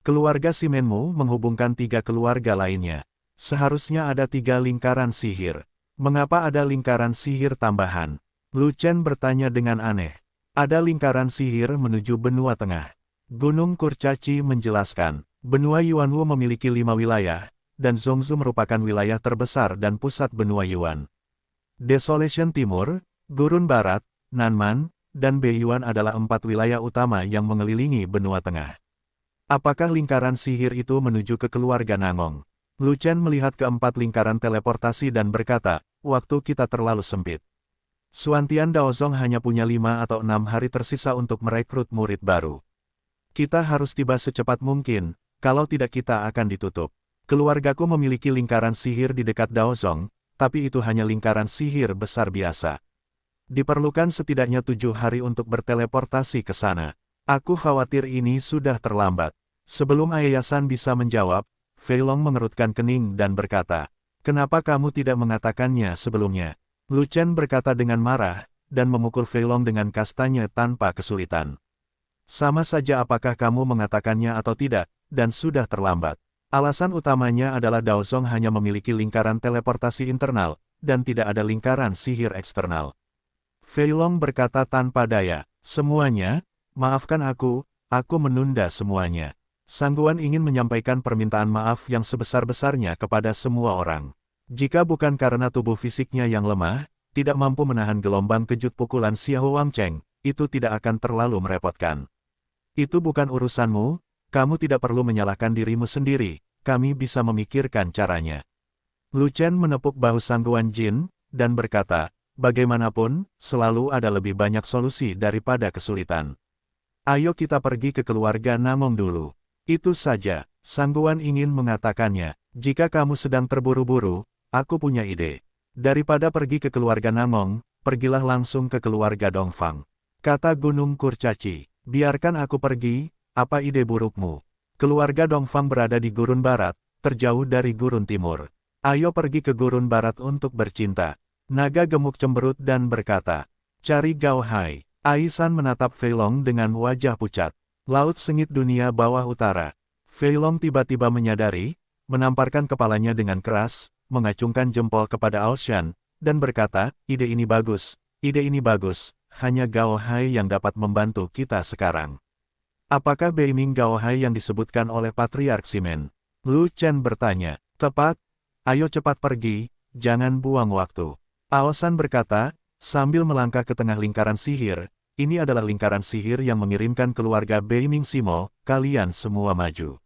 Keluarga Simenmu menghubungkan 3 keluarga lainnya. Seharusnya ada 3 lingkaran sihir. Mengapa ada lingkaran sihir tambahan? Lu Chen bertanya dengan aneh. Ada lingkaran sihir menuju benua tengah. Gunung Kurcaci menjelaskan, benua Yuanwu memiliki 5 wilayah, dan Zhongzhou merupakan wilayah terbesar dan pusat benua Yuan. Desolation Timur, Gurun Barat, Nanman, dan Beiyuan adalah 4 wilayah utama yang mengelilingi benua tengah. Apakah lingkaran sihir itu menuju ke keluarga Nangong? Lu Chen melihat keempat lingkaran teleportasi dan berkata, waktu kita terlalu sempit. Xuantian Daozong hanya punya 5 atau 6 hari tersisa untuk merekrut murid baru. Kita harus tiba secepat mungkin, kalau tidak kita akan ditutup. Keluargaku memiliki lingkaran sihir di dekat Daozong, tapi itu hanya lingkaran sihir besar biasa. Diperlukan setidaknya 7 hari untuk berteleportasi ke sana. Aku khawatir ini sudah terlambat. Sebelum Ayayasan bisa menjawab, Fei Long mengerutkan kening dan berkata, kenapa kamu tidak mengatakannya sebelumnya? Lu Chen berkata dengan marah, dan memukul Fei Long dengan kastanya tanpa kesulitan. Sama saja apakah kamu mengatakannya atau tidak, dan sudah terlambat. Alasan utamanya adalah Daozong hanya memiliki lingkaran teleportasi internal, dan tidak ada lingkaran sihir eksternal. Fei Long berkata tanpa daya, semuanya, maafkan aku menunda semuanya. Sang Guan ingin menyampaikan permintaan maaf yang sebesar-besarnya kepada semua orang. Jika bukan karena tubuh fisiknya yang lemah, tidak mampu menahan gelombang kejut pukulan Xiahou Wangcheng, itu tidak akan terlalu merepotkan. Itu bukan urusanmu, kamu tidak perlu menyalahkan dirimu sendiri, kami bisa memikirkan caranya. Lu Chen menepuk bahu Sang Guan Jin, dan berkata, bagaimanapun, selalu ada lebih banyak solusi daripada kesulitan. Ayo kita pergi ke keluarga Nangong dulu. Itu saja, Sang Guan ingin mengatakannya, jika kamu sedang terburu-buru, aku punya ide. Daripada pergi ke keluarga Nangong, pergilah langsung ke keluarga Dongfang. Kata Gunung Kurcaci, biarkan aku pergi, apa ide burukmu? Keluarga Dongfang berada di Gurun Barat, terjauh dari Gurun Timur. Ayo pergi ke Gurun Barat untuk bercinta. Naga gemuk cemberut dan berkata, cari Gao Hai. Aisan menatap Fei Long dengan wajah pucat. Laut sengit dunia bawah utara. Fei Long tiba-tiba menyadari, menamparkan kepalanya dengan keras, mengacungkan jempol kepada Aoshan, dan berkata, ide ini bagus, hanya Gao Hai yang dapat membantu kita sekarang. Apakah Beiming Gao Hai yang disebutkan oleh Patriark Simen? Lu Chen bertanya, tepat, ayo cepat pergi, jangan buang waktu. Aoshan berkata, sambil melangkah ke tengah lingkaran sihir, ini adalah lingkaran sihir yang mengirimkan keluarga Beiming Simo, kalian semua maju.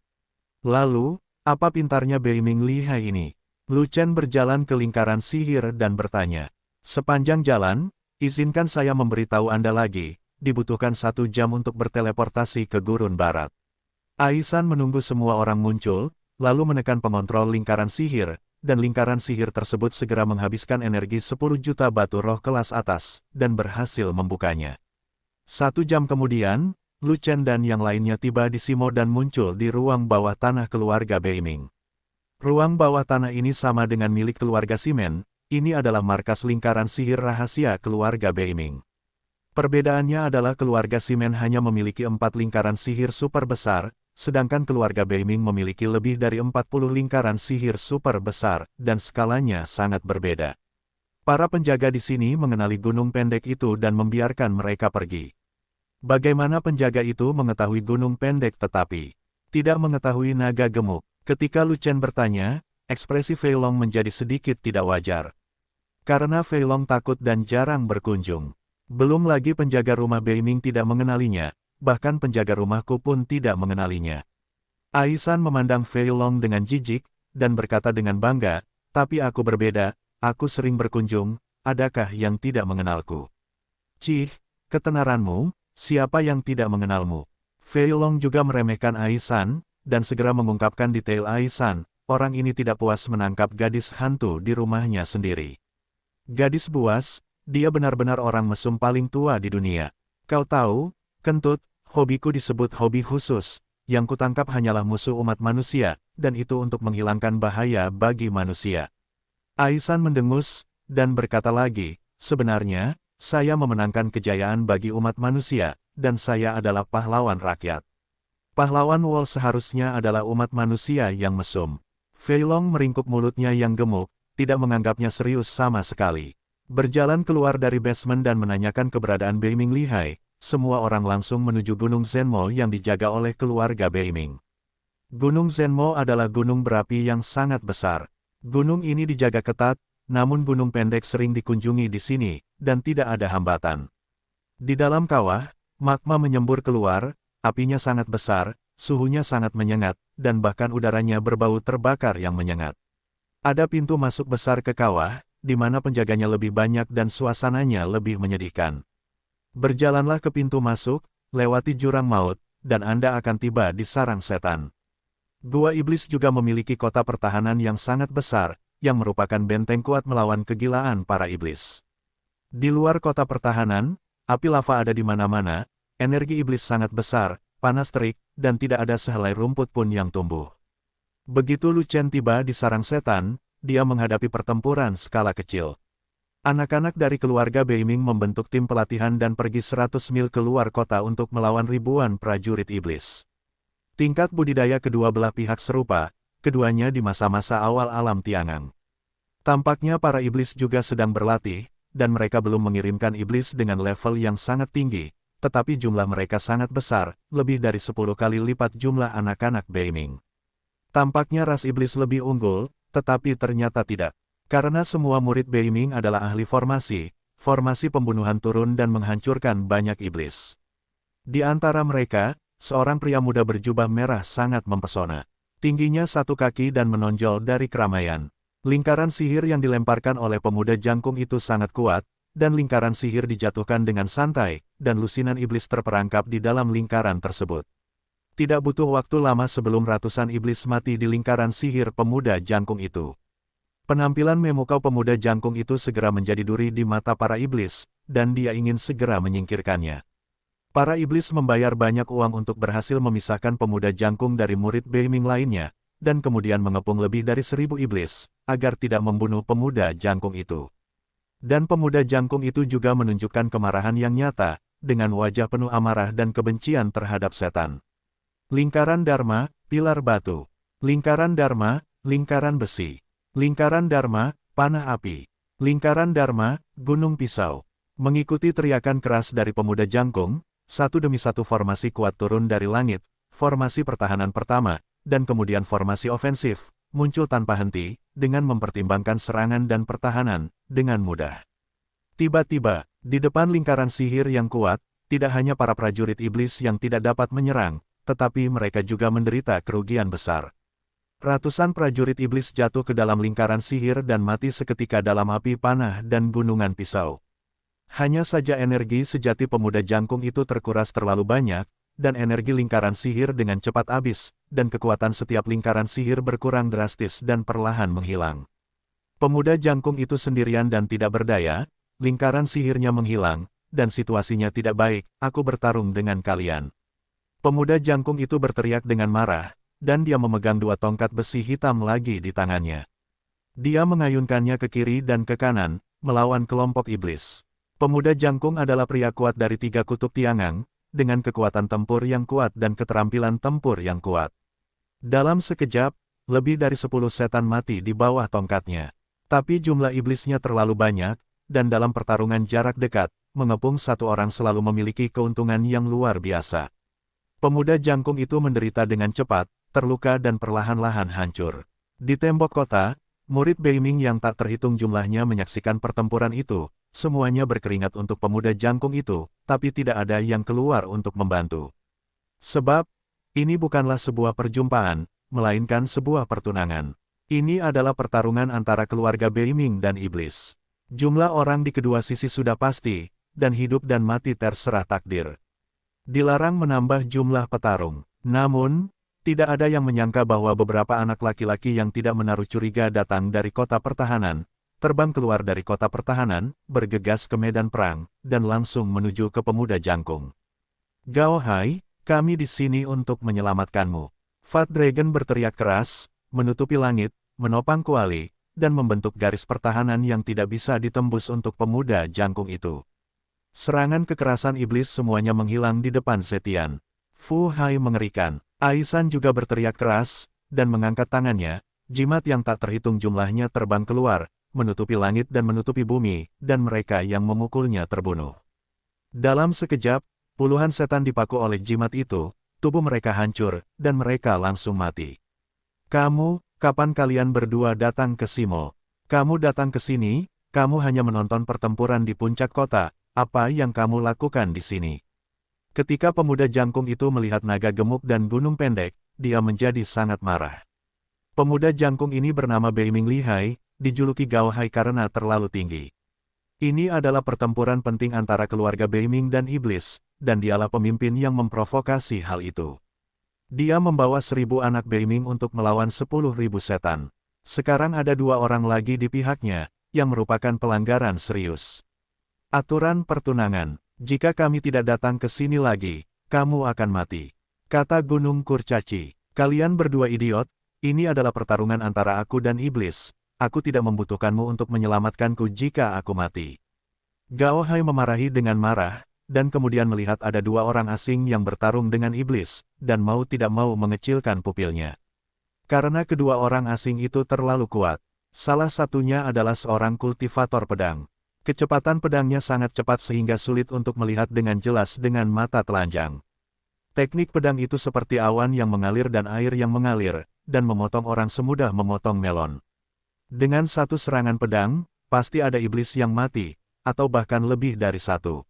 Lalu, apa pintarnya Beiming Lihai ini? Lu Chen berjalan ke lingkaran sihir dan bertanya. Sepanjang jalan, izinkan saya memberitahu Anda lagi, dibutuhkan 1 jam untuk berteleportasi ke Gurun Barat. Aisan menunggu semua orang muncul, lalu menekan pengontrol lingkaran sihir, dan lingkaran sihir tersebut segera menghabiskan energi 10 juta batu roh kelas atas, dan berhasil membukanya. 1 jam kemudian, Lu Chen dan yang lainnya tiba di Simo dan muncul di ruang bawah tanah keluarga Beiming. Ruang bawah tanah ini sama dengan milik keluarga Simen, ini adalah markas lingkaran sihir rahasia keluarga Beiming. Perbedaannya adalah keluarga Simen hanya memiliki 4 lingkaran sihir super besar, sedangkan keluarga Beiming memiliki lebih dari 40 lingkaran sihir super besar, dan skalanya sangat berbeda. Para penjaga di sini mengenali gunung pendek itu dan membiarkan mereka pergi. Bagaimana penjaga itu mengetahui gunung pendek tetapi tidak mengetahui naga gemuk? Ketika Lu Chen bertanya, ekspresi Fei Long menjadi sedikit tidak wajar. Karena Fei Long takut dan jarang berkunjung. Belum lagi penjaga rumah Beiming tidak mengenalinya, bahkan penjaga rumahku pun tidak mengenalinya. Aisan memandang Fei Long dengan jijik, dan berkata dengan bangga, tapi aku berbeda, aku sering berkunjung, adakah yang tidak mengenalku? Cih, ketenaranmu, siapa yang tidak mengenalmu? Fei Long juga meremehkan Aisan, dan segera mengungkapkan detail Aisan, orang ini tidak puas menangkap gadis hantu di rumahnya sendiri. Gadis buas, dia benar-benar orang mesum paling tua di dunia. Kau tahu, kentut, hobiku disebut hobi khusus, yang kutangkap hanyalah musuh umat manusia, dan itu untuk menghilangkan bahaya bagi manusia. Aisan mendengus, dan berkata lagi, sebenarnya, saya memenangkan kejayaan bagi umat manusia, dan saya adalah pahlawan rakyat. Pahlawan Wall seharusnya adalah umat manusia yang mesum. Fei Long meringkuk mulutnya yang gemuk, tidak menganggapnya serius sama sekali. Berjalan keluar dari basement dan menanyakan keberadaan Beiming Lihai, semua orang langsung menuju Gunung Zhenmo yang dijaga oleh keluarga Beiming. Gunung Zhenmo adalah gunung berapi yang sangat besar. Gunung ini dijaga ketat, namun gunung pendek sering dikunjungi di sini, dan tidak ada hambatan. Di dalam kawah, magma menyembur keluar, apinya sangat besar, suhunya sangat menyengat, dan bahkan udaranya berbau terbakar yang menyengat. Ada pintu masuk besar ke kawah, di mana penjaganya lebih banyak dan suasananya lebih menyedihkan. Berjalanlah ke pintu masuk, lewati jurang maut, dan Anda akan tiba di sarang setan. Gua Iblis juga memiliki kota pertahanan yang sangat besar, yang merupakan benteng kuat melawan kegilaan para iblis. Di luar kota pertahanan, api lava ada di mana-mana, energi iblis sangat besar, panas terik, dan tidak ada sehelai rumput pun yang tumbuh. Begitu Lu Chen tiba di sarang setan, dia menghadapi pertempuran skala kecil. Anak-anak dari keluarga Beiming membentuk tim pelatihan dan pergi 100 mil keluar kota untuk melawan ribuan prajurit iblis. Tingkat budidaya kedua belah pihak serupa, keduanya di masa-masa awal alam Tiangang. Tampaknya para iblis juga sedang berlatih, dan mereka belum mengirimkan iblis dengan level yang sangat tinggi, tetapi jumlah mereka sangat besar, lebih dari 10 kali lipat jumlah anak-anak Beiming. Tampaknya ras iblis lebih unggul, tetapi ternyata tidak. Karena semua murid Beiming adalah ahli formasi pembunuhan turun dan menghancurkan banyak iblis. Di antara mereka, seorang pria muda berjubah merah sangat mempesona. Tingginya 1 kaki dan menonjol dari keramaian. Lingkaran sihir yang dilemparkan oleh pemuda jangkung itu sangat kuat, dan lingkaran sihir dijatuhkan dengan santai, dan lusinan iblis terperangkap di dalam lingkaran tersebut. Tidak butuh waktu lama sebelum ratusan iblis mati di lingkaran sihir pemuda jangkung itu. Penampilan memukau pemuda jangkung itu segera menjadi duri di mata para iblis, dan dia ingin segera menyingkirkannya. Para iblis membayar banyak uang untuk berhasil memisahkan pemuda jangkung dari murid Beiming lainnya, dan kemudian mengepung lebih dari 1000 iblis, agar tidak membunuh pemuda jangkung itu. Dan pemuda jangkung itu juga menunjukkan kemarahan yang nyata, dengan wajah penuh amarah dan kebencian terhadap setan. Lingkaran Dharma, pilar batu. Lingkaran Dharma, lingkaran besi. Lingkaran Dharma, panah api. Lingkaran Dharma, gunung pisau. Mengikuti teriakan keras dari pemuda jangkung, satu demi satu formasi kuat turun dari langit, formasi pertahanan pertama, dan kemudian formasi ofensif, muncul tanpa henti, dengan mempertimbangkan serangan dan pertahanan, dengan mudah. Tiba-tiba, di depan lingkaran sihir yang kuat, tidak hanya para prajurit iblis yang tidak dapat menyerang, tetapi mereka juga menderita kerugian besar. Ratusan prajurit iblis jatuh ke dalam lingkaran sihir dan mati seketika dalam api panah dan gunungan pisau. Hanya saja energi sejati pemuda jangkung itu terkuras terlalu banyak, dan energi lingkaran sihir dengan cepat habis, dan kekuatan setiap lingkaran sihir berkurang drastis dan perlahan menghilang. Pemuda jangkung itu sendirian dan tidak berdaya, lingkaran sihirnya menghilang, dan situasinya tidak baik, aku bertarung dengan kalian. Pemuda jangkung itu berteriak dengan marah, dan dia memegang 2 tongkat besi hitam lagi di tangannya. Dia mengayunkannya ke kiri dan ke kanan, melawan kelompok iblis. Pemuda jangkung adalah pria kuat dari 3 kutub Tiangang, dengan kekuatan tempur yang kuat dan keterampilan tempur yang kuat. Dalam sekejap, lebih dari 10 setan mati di bawah tongkatnya. Tapi jumlah iblisnya terlalu banyak, dan dalam pertarungan jarak dekat, mengepung 1 orang selalu memiliki keuntungan yang luar biasa. Pemuda jangkung itu menderita dengan cepat, terluka dan perlahan-lahan hancur. Di tembok kota, murid Beiming yang tak terhitung jumlahnya menyaksikan pertempuran itu, semuanya berkeringat untuk pemuda jangkung itu, tapi tidak ada yang keluar untuk membantu. Sebab, ini bukanlah sebuah perjumpaan, melainkan sebuah pertunangan. Ini adalah pertarungan antara keluarga Beiming dan iblis. Jumlah orang di kedua sisi sudah pasti, dan hidup dan mati terserah takdir. Dilarang menambah jumlah petarung. Namun, tidak ada yang menyangka bahwa beberapa anak laki-laki yang tidak menaruh curiga datang dari kota pertahanan, terbang keluar dari kota pertahanan, bergegas ke medan perang, dan langsung menuju ke pemuda jangkung. Gao Hai, kami di sini untuk menyelamatkanmu. Fat Dragon berteriak keras, menutupi langit, menopang kuali, dan membentuk garis pertahanan yang tidak bisa ditembus untuk pemuda jangkung itu. Serangan kekerasan iblis semuanya menghilang di depan Zetian. Fu Hai mengerikan. Aisan juga berteriak keras, dan mengangkat tangannya, jimat yang tak terhitung jumlahnya terbang keluar, menutupi langit dan menutupi bumi, dan mereka yang memukulnya terbunuh. Dalam sekejap, puluhan setan dipaku oleh jimat itu, tubuh mereka hancur, dan mereka langsung mati. Kamu, kapan kalian berdua datang ke Simo? Kamu datang ke sini, kamu hanya menonton pertempuran di puncak kota, apa yang kamu lakukan di sini? Ketika pemuda jangkung itu melihat naga gemuk dan gunung pendek, dia menjadi sangat marah. Pemuda jangkung ini bernama Beiming Lihai, dijuluki Gao Hai karena terlalu tinggi. Ini adalah pertempuran penting antara keluarga Beiming dan iblis, dan dialah pemimpin yang memprovokasi hal itu. Dia membawa 1000 anak Beiming untuk melawan 10.000 setan. Sekarang ada 2 orang lagi di pihaknya, yang merupakan pelanggaran serius. Aturan pertunangan. Jika kami tidak datang ke sini lagi, kamu akan mati. Kata Gunung Kurcaci. Kalian berdua idiot, ini adalah pertarungan antara aku dan iblis. Aku tidak membutuhkanmu untuk menyelamatkanku jika aku mati. Gao Hai memarahi dengan marah, dan kemudian melihat ada 2 orang asing yang bertarung dengan iblis, dan mau tidak mau mengecilkan pupilnya. Karena kedua orang asing itu terlalu kuat. Salah satunya adalah seorang kultivator pedang. Kecepatan pedangnya sangat cepat sehingga sulit untuk melihat dengan jelas dengan mata telanjang. Teknik pedang itu seperti awan yang mengalir dan air yang mengalir, dan memotong orang semudah memotong melon. Dengan satu serangan pedang, pasti ada iblis yang mati, atau bahkan lebih dari satu.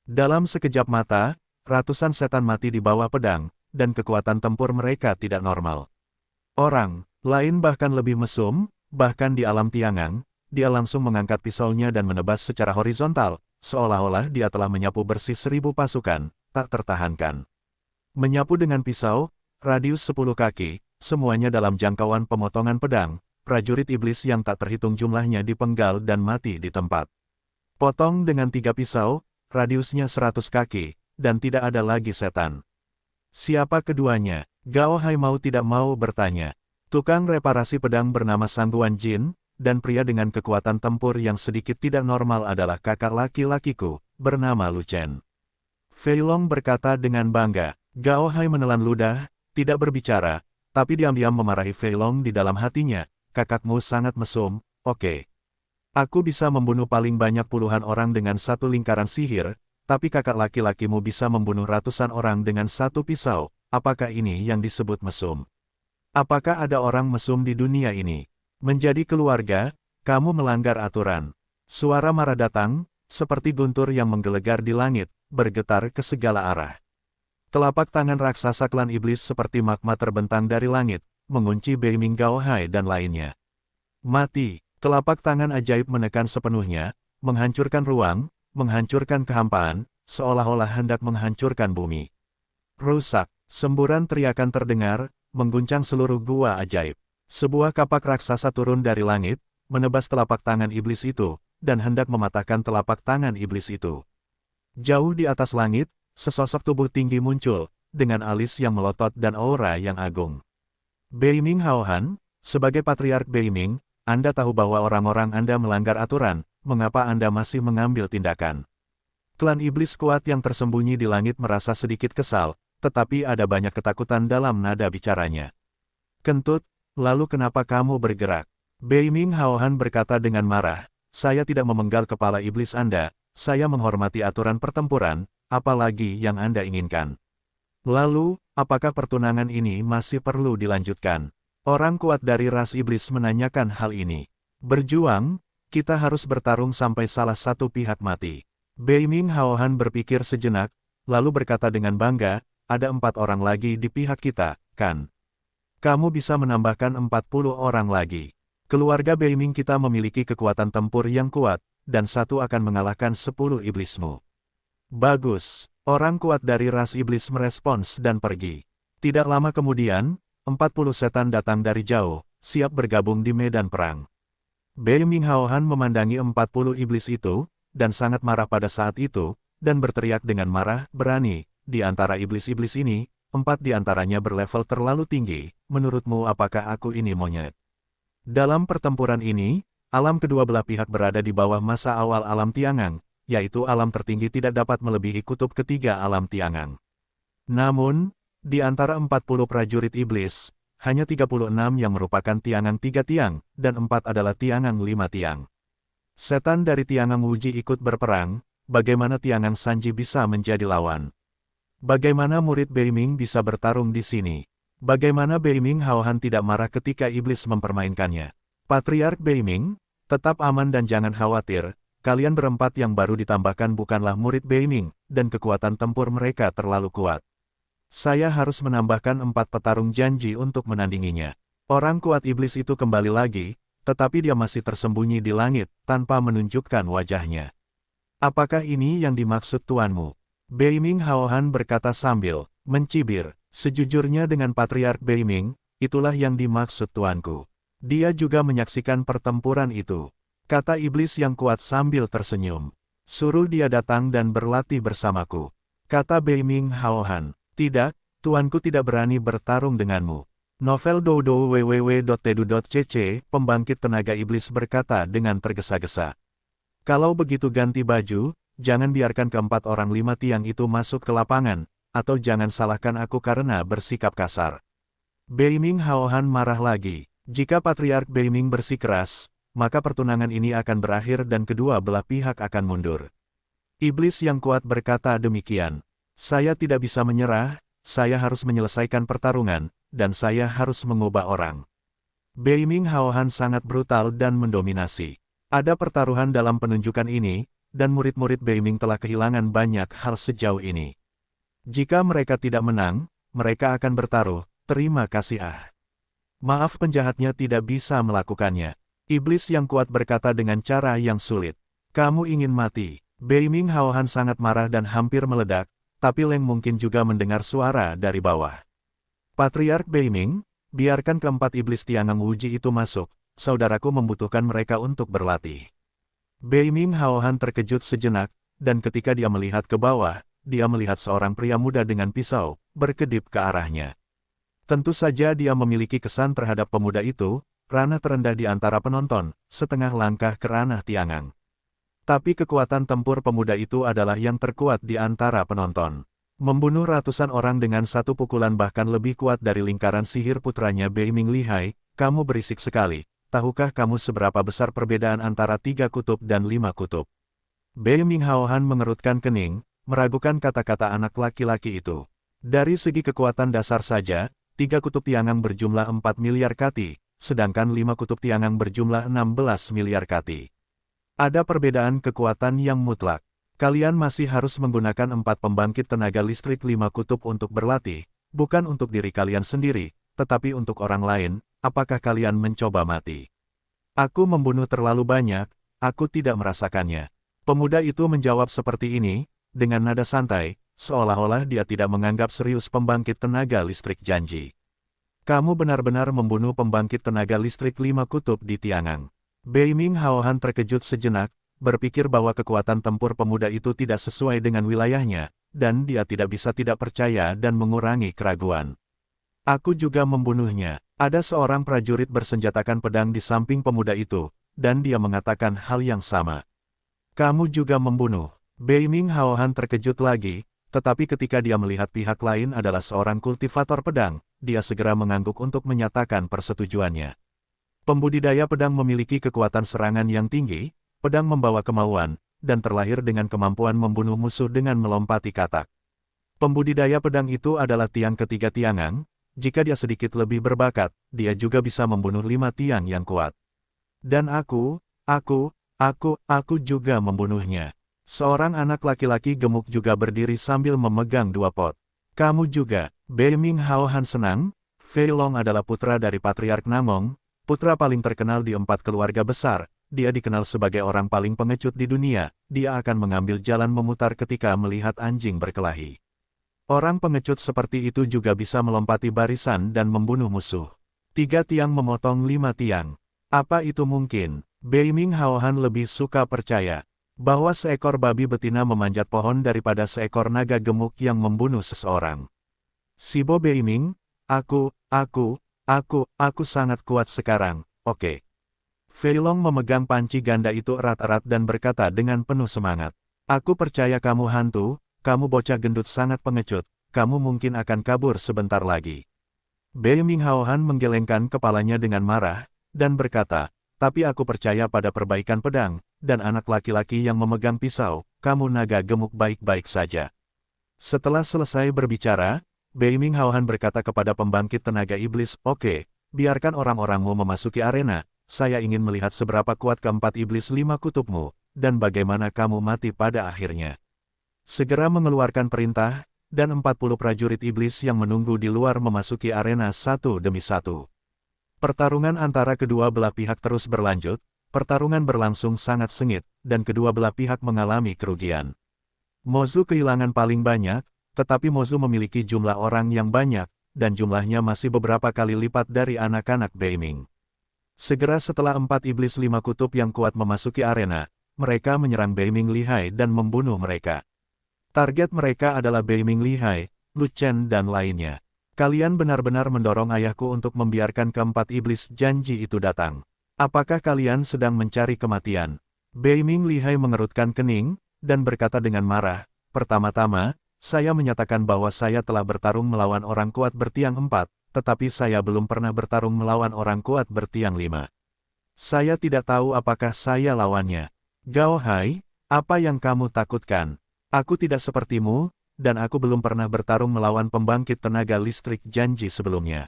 Dalam sekejap mata, ratusan setan mati di bawah pedang, dan kekuatan tempur mereka tidak normal. Orang lain bahkan lebih mesum, bahkan di alam Tiangang, dia langsung mengangkat pisaunya dan menebas secara horizontal, seolah-olah dia telah menyapu bersih 1000 pasukan, tak tertahankan. Menyapu dengan pisau, radius 10 kaki, semuanya dalam jangkauan pemotongan pedang, prajurit iblis yang tak terhitung jumlahnya dipenggal dan mati di tempat. Potong dengan 3 pisau, radiusnya 100 kaki, dan tidak ada lagi setan. Siapa keduanya? Gao Hai mau tidak mau bertanya. Tukang reparasi pedang bernama Sangguan Jin, dan pria dengan kekuatan tempur yang sedikit tidak normal adalah kakak laki-lakiku, bernama Lu Chen. Fei Long berkata dengan bangga. Gao Hai menelan ludah, tidak berbicara, tapi diam-diam memarahi Fei Long di dalam hatinya. Kakakmu sangat mesum, oke. Aku bisa membunuh paling banyak puluhan orang dengan satu lingkaran sihir, tapi kakak laki-lakimu bisa membunuh ratusan orang dengan satu pisau. Apakah ini yang disebut mesum? Apakah ada orang mesum di dunia ini? Menjadi keluarga, kamu melanggar aturan. Suara marah datang, seperti guntur yang menggelegar di langit, bergetar ke segala arah. Telapak tangan raksasa klan iblis seperti magma terbentang dari langit, mengunci Beiming Gao Hai dan lainnya. Mati, telapak tangan ajaib menekan sepenuhnya, menghancurkan ruang, menghancurkan kehampaan, seolah-olah hendak menghancurkan bumi. Rusak, semburan teriakan terdengar, mengguncang seluruh gua ajaib. Sebuah kapak raksasa turun dari langit, menebas telapak tangan iblis itu, dan hendak mematahkan telapak tangan iblis itu. Jauh di atas langit, sesosok tubuh tinggi muncul, dengan alis yang melotot dan aura yang agung. Beiming Haohan, sebagai Patriark Beiming, Anda tahu bahwa orang-orang Anda melanggar aturan, mengapa Anda masih mengambil tindakan? Klan iblis kuat yang tersembunyi di langit merasa sedikit kesal, tetapi ada banyak ketakutan dalam nada bicaranya. Kentut, lalu kenapa kamu bergerak? Beiming Haohan berkata dengan marah, saya tidak memenggal kepala iblis Anda, saya menghormati aturan pertempuran, apalagi yang Anda inginkan. Lalu, apakah pertunangan ini masih perlu dilanjutkan? Orang kuat dari ras iblis menanyakan hal ini. Berjuang, kita harus bertarung sampai salah satu pihak mati. Beiming Haohan berpikir sejenak, lalu berkata dengan bangga, ada 4 orang lagi di pihak kita, kan? Kamu bisa menambahkan 40 orang lagi. Keluarga Beiming kita memiliki kekuatan tempur yang kuat, dan satu akan mengalahkan 10 iblismu. Bagus, orang kuat dari ras iblis merespons dan pergi. Tidak lama kemudian, 40 setan datang dari jauh, siap bergabung di medan perang. Beiming Haohan memandangi 40 iblis itu, dan sangat marah pada saat itu, dan berteriak dengan marah, berani, di antara iblis-iblis ini, 4 di antaranya berlevel terlalu tinggi, menurutmu apakah aku ini monyet? Dalam pertempuran ini, alam kedua belah pihak berada di bawah masa awal alam Tiangang, yaitu alam tertinggi tidak dapat melebihi kutub ketiga alam Tiangang. Namun, Di antara 40 prajurit iblis, hanya 36 yang merupakan tiangan 3 tiang, dan 4 adalah tiangan 5 tiang. Setan dari tiangan Wuji ikut berperang, bagaimana tiangan Sanji bisa menjadi lawan? Bagaimana murid Beiming bisa bertarung di sini? Bagaimana Beiming Haohan tidak marah ketika iblis mempermainkannya? Patriark Beiming, tetap aman dan jangan khawatir, kalian berempat yang baru ditambahkan bukanlah murid Beiming, dan kekuatan tempur mereka terlalu kuat. Saya harus menambahkan 4 petarung janji untuk menandinginya. Orang kuat iblis itu kembali lagi, tetapi dia masih tersembunyi di langit, tanpa menunjukkan wajahnya. Apakah ini yang dimaksud tuanmu? Beiming Haohan berkata sambil mencibir. Sejujurnya dengan Patriark Beiming, itulah yang dimaksud tuanku. Dia juga menyaksikan pertempuran itu. Kata iblis yang kuat sambil tersenyum. Suruh dia datang dan berlatih bersamaku. Kata Beiming Haohan. Tidak, tuanku tidak berani bertarung denganmu. Novel Dodo www.tedu.cc, pembangkit tenaga iblis berkata dengan tergesa-gesa. Kalau begitu ganti baju, jangan biarkan keempat orang 5 tiang itu masuk ke lapangan, atau jangan salahkan aku karena bersikap kasar. Beiming Haohan marah lagi. Jika Patriark Beiming bersikeras, maka pertunangan ini akan berakhir dan kedua belah pihak akan mundur. Iblis yang kuat berkata demikian. Saya tidak bisa menyerah, saya harus menyelesaikan pertarungan, dan saya harus mengubah orang. Beiming Haohan sangat brutal dan mendominasi. Ada pertaruhan dalam penunjukan ini, dan murid-murid Beiming telah kehilangan banyak hal sejauh ini. Jika mereka tidak menang, mereka akan bertaruh, terima kasih Maaf penjahatnya tidak bisa melakukannya. Iblis yang kuat berkata dengan cara yang sulit. Kamu ingin mati. Beiming Haohan sangat marah dan hampir meledak, tapi Leng mungkin juga mendengar suara dari bawah. Patriark Beiming, biarkan keempat iblis tiangan Wuji itu masuk, saudaraku membutuhkan mereka untuk berlatih. Beiming Haohan terkejut sejenak, dan ketika dia melihat ke bawah, dia melihat seorang pria muda dengan pisau, berkedip ke arahnya. Tentu saja dia memiliki kesan terhadap pemuda itu, ranah terendah di antara penonton, setengah langkah ke ranah tiangan. Tapi kekuatan tempur pemuda itu adalah yang terkuat di antara penonton. Membunuh ratusan orang dengan satu pukulan bahkan lebih kuat dari lingkaran sihir putranya Beiming lihai, kamu berisik sekali. Tahukah kamu seberapa besar perbedaan antara 3 kutub dan 5 kutub? Beiming Haohan mengerutkan kening, meragukan kata-kata anak laki-laki itu. Dari segi kekuatan dasar saja, 3 kutub tiangan berjumlah 4 miliar kati, sedangkan 5 kutub tiangan berjumlah 16 miliar kati. Ada perbedaan kekuatan yang mutlak. Kalian masih harus menggunakan 4 pembangkit tenaga listrik 5 kutub untuk berlatih, bukan untuk diri kalian sendiri, tetapi untuk orang lain. Apakah kalian mencoba mati? Aku membunuh terlalu banyak, aku tidak merasakannya. Pemuda itu menjawab seperti ini, dengan nada santai, seolah-olah dia tidak menganggap serius pembangkit tenaga listrik janji. Kamu benar-benar membunuh pembangkit tenaga listrik 5 kutub di Tiangang. Beiming Haohan terkejut sejenak, berpikir bahwa kekuatan tempur pemuda itu tidak sesuai dengan wilayahnya, dan dia tidak bisa tidak percaya dan mengurangi keraguan. Aku juga membunuhnya. Ada seorang prajurit bersenjatakan pedang di samping pemuda itu, dan dia mengatakan hal yang sama. Kamu juga membunuh. Beiming Haohan terkejut lagi, tetapi ketika dia melihat pihak lain adalah seorang kultivator pedang, dia segera mengangguk untuk menyatakan persetujuannya. Pembudidaya pedang memiliki kekuatan serangan yang tinggi, pedang membawa kemauan, dan terlahir dengan kemampuan membunuh musuh dengan melompati katak. Pembudidaya pedang itu adalah tiang ketiga Tiangang. Jika dia sedikit lebih berbakat, dia juga bisa membunuh 5 tiang yang kuat. Dan aku juga membunuhnya. Seorang anak laki-laki gemuk juga berdiri sambil memegang 2 pot. Kamu juga. Beiming Haohan senang. Fei Long adalah putra dari Patriark Namong, putra paling terkenal di 4 keluarga besar. Dia dikenal sebagai orang paling pengecut di dunia. Dia akan mengambil jalan memutar ketika melihat anjing berkelahi. Orang pengecut seperti itu juga bisa melompati barisan dan membunuh musuh. 3 tiang memotong 5 tiang. Apa itu mungkin? Beiming Haohan lebih suka percaya bahwa seekor babi betina memanjat pohon daripada seekor naga gemuk yang membunuh seseorang. Sibo Beiming, aku sangat kuat sekarang, oke. Fei Long memegang panci ganda itu erat-erat dan berkata dengan penuh semangat. Aku percaya kamu hantu. Kamu bocah gendut sangat pengecut, kamu mungkin akan kabur sebentar lagi. Bei Minghaohan menggelengkan kepalanya dengan marah, dan berkata, tapi aku percaya pada perbaikan pedang, dan anak laki-laki yang memegang pisau, kamu naga gemuk baik-baik saja. Setelah selesai berbicara, Bei Minghaohan berkata kepada pembangkit tenaga iblis, oke, biarkan orang-orangmu memasuki arena, saya ingin melihat seberapa kuat keempat iblis lima kutubmu, dan bagaimana kamu mati pada akhirnya. Segera mengeluarkan perintah, dan 40 prajurit iblis yang menunggu di luar memasuki arena satu demi satu. Pertarungan antara kedua belah pihak terus berlanjut, pertarungan berlangsung sangat sengit, dan kedua belah pihak mengalami kerugian. Mozu kehilangan paling banyak, tetapi Mozu memiliki jumlah orang yang banyak, dan jumlahnya masih beberapa kali lipat dari anak-anak Beiming. Segera setelah 4 iblis 5 kutub yang kuat memasuki arena, mereka menyerang Beiming Lihai dan membunuh mereka. Target mereka adalah Beiming Lihai, Lu Chen dan lainnya. Kalian benar-benar mendorong ayahku untuk membiarkan keempat iblis janji itu datang. Apakah kalian sedang mencari kematian? Beiming Lihai mengerutkan kening, dan berkata dengan marah, pertama-tama, saya menyatakan bahwa saya telah bertarung melawan orang kuat bertiang 4, tetapi saya belum pernah bertarung melawan orang kuat bertiang 5. Saya tidak tahu apakah saya lawannya. Gao Hai, apa yang kamu takutkan? Aku tidak sepertimu, dan aku belum pernah bertarung melawan pembangkit tenaga listrik janji sebelumnya.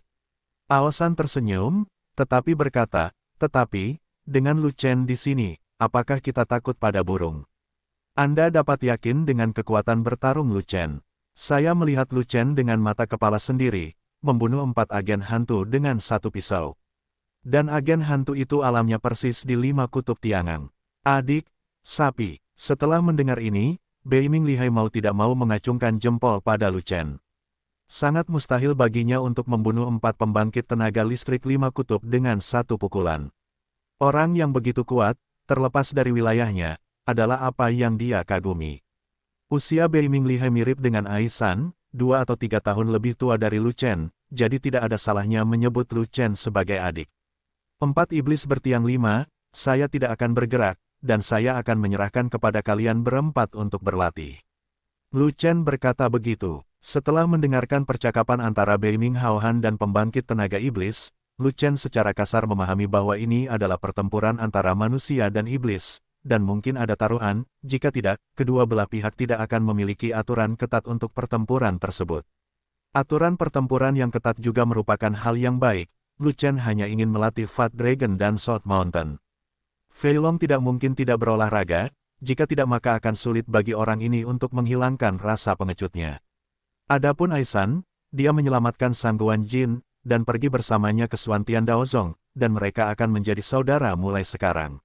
Aosan tersenyum, tetapi berkata, tetapi, dengan Lu Chen di sini, apakah kita takut pada burung? Anda dapat yakin dengan kekuatan bertarung Lu Chen. Saya melihat Lu Chen dengan mata kepala sendiri, membunuh 4 agen hantu dengan 1 pisau. Dan agen hantu itu alamnya persis di 5 kutub Tiangang. Adik, sapi. Setelah mendengar ini, Beiming Lihai mau tidak mau mengacungkan jempol pada Lu Chen. Sangat mustahil baginya untuk membunuh 4 pembangkit tenaga listrik 5 kutub dengan 1 pukulan. Orang yang begitu kuat, terlepas dari wilayahnya, adalah apa yang dia kagumi. Usia Beiming Lihai mirip dengan Aisan, 2 atau 3 tahun lebih tua dari Lu Chen, jadi tidak ada salahnya menyebut Lu Chen sebagai adik. 4 iblis bertiang 5, saya tidak akan bergerak, dan saya akan menyerahkan kepada kalian berempat untuk berlatih. Lu Chen berkata begitu. Setelah mendengarkan percakapan antara Bei Minghaohan dan pembangkit tenaga iblis, Lu Chen secara kasar memahami bahwa ini adalah pertempuran antara manusia dan iblis, dan mungkin ada taruhan, jika tidak, kedua belah pihak tidak akan memiliki aturan ketat untuk pertempuran tersebut. Aturan pertempuran yang ketat juga merupakan hal yang baik. Lu Chen hanya ingin melatih Fat Dragon dan South Mountain. Fei Long tidak mungkin tidak berolahraga, jika tidak maka akan sulit bagi orang ini untuk menghilangkan rasa pengecutnya. Adapun Aisan, dia menyelamatkan Sangguan Jin, dan pergi bersamanya ke Suantian Daozong, dan mereka akan menjadi saudara mulai sekarang.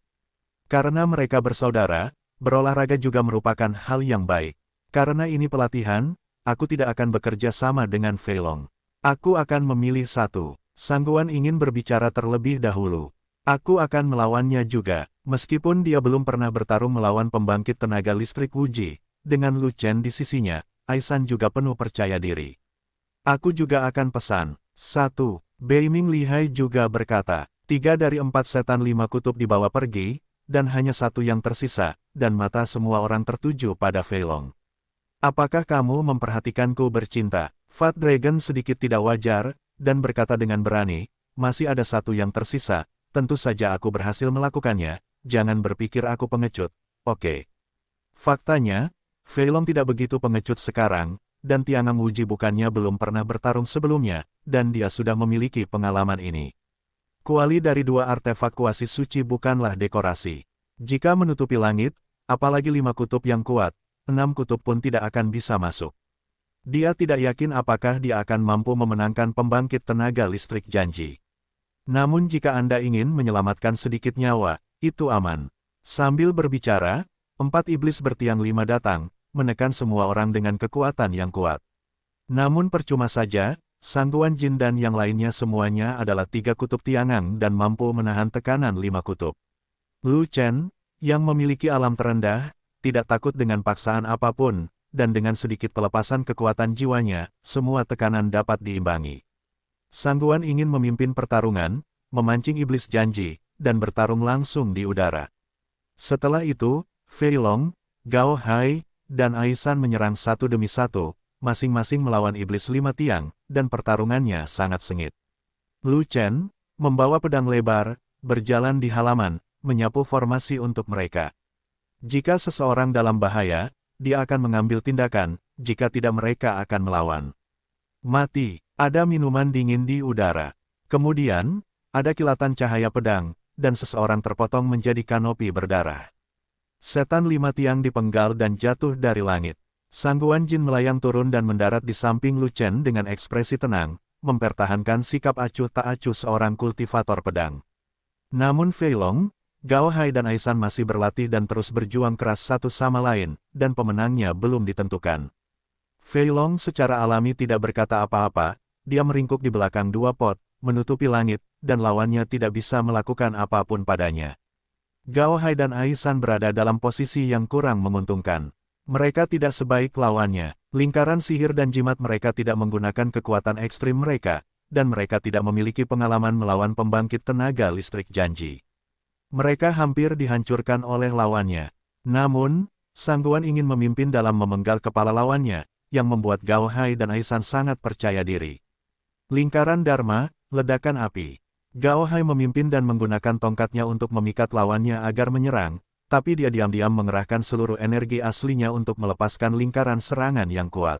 Karena mereka bersaudara, berolahraga juga merupakan hal yang baik. Karena ini pelatihan, aku tidak akan bekerja sama dengan Fei Long. Aku akan memilih satu. Sangguan ingin berbicara terlebih dahulu. Aku akan melawannya juga, meskipun dia belum pernah bertarung melawan pembangkit tenaga listrik Wuji. Dengan Lu Chen di sisinya, Aisan juga penuh percaya diri. Aku juga akan pesan. 1. Beiming Lihai juga berkata, 3 dari 4 setan 5 kutub dibawa pergi, dan hanya 1 yang tersisa, dan mata semua orang tertuju pada Fei Long. Apakah kamu memperhatikanku bercinta? Fat Dragon sedikit tidak wajar, dan berkata dengan berani, masih ada 1 yang tersisa. Tentu saja aku berhasil melakukannya, jangan berpikir aku pengecut, oke. Faktanya, Fei Long tidak begitu pengecut sekarang, dan Tiangang Wuji bukannya belum pernah bertarung sebelumnya, dan dia sudah memiliki pengalaman ini. Kuali dari 2 artefak kuasi suci bukanlah dekorasi. Jika menutupi langit, apalagi 5 kutub yang kuat, 6 kutub pun tidak akan bisa masuk. Dia tidak yakin apakah dia akan mampu memenangkan pembangkit tenaga listrik janji. Namun jika Anda ingin menyelamatkan sedikit nyawa, itu aman. Sambil berbicara, 4 iblis bertiang 5 datang, menekan semua orang dengan kekuatan yang kuat. Namun percuma saja, Sangguan Jin dan yang lainnya semuanya adalah 3 kutub Tiangang dan mampu menahan tekanan 5 kutub. Lu Chen, yang memiliki alam terendah, tidak takut dengan paksaan apapun, dan dengan sedikit pelepasan kekuatan jiwanya, semua tekanan dapat diimbangi. Sangguan ingin memimpin pertarungan, memancing iblis janji, dan bertarung langsung di udara. Setelah itu, Fei Long, Gao Hai, dan Aisan menyerang 1 demi 1, masing-masing melawan iblis 5 tiang, dan pertarungannya sangat sengit. Lu Chen, membawa pedang lebar, berjalan di halaman, menyapu formasi untuk mereka. Jika seseorang dalam bahaya, dia akan mengambil tindakan, jika tidak mereka akan melawan. Mati, ada minuman dingin di udara. Kemudian, ada kilatan cahaya pedang, dan seseorang terpotong menjadi kanopi berdarah. Setan 5 tiang dipenggal dan jatuh dari langit. Sangguan Jin melayang turun dan mendarat di samping Lu Chen dengan ekspresi tenang, mempertahankan sikap acuh tak acuh seorang kultivator pedang. Namun Fei Long, Gao Hai dan Aisan masih berlatih dan terus berjuang keras satu sama lain, dan pemenangnya belum ditentukan. Fei Long secara alami tidak berkata apa-apa, dia meringkuk di belakang 2 pot, menutupi langit, dan lawannya tidak bisa melakukan apapun padanya. Gao Hai dan Aisan berada dalam posisi yang kurang menguntungkan. Mereka tidak sebaik lawannya, lingkaran sihir dan jimat mereka tidak menggunakan kekuatan ekstrim mereka, dan mereka tidak memiliki pengalaman melawan pembangkit tenaga listrik janji. Mereka hampir dihancurkan oleh lawannya. Namun, Sangguan ingin memimpin dalam memenggal kepala lawannya, yang membuat Gao Hai dan Aisan sangat percaya diri. Lingkaran Dharma, ledakan api. Gao Hai memimpin dan menggunakan tongkatnya untuk memikat lawannya agar menyerang, tapi dia diam-diam mengerahkan seluruh energi aslinya untuk melepaskan lingkaran serangan yang kuat.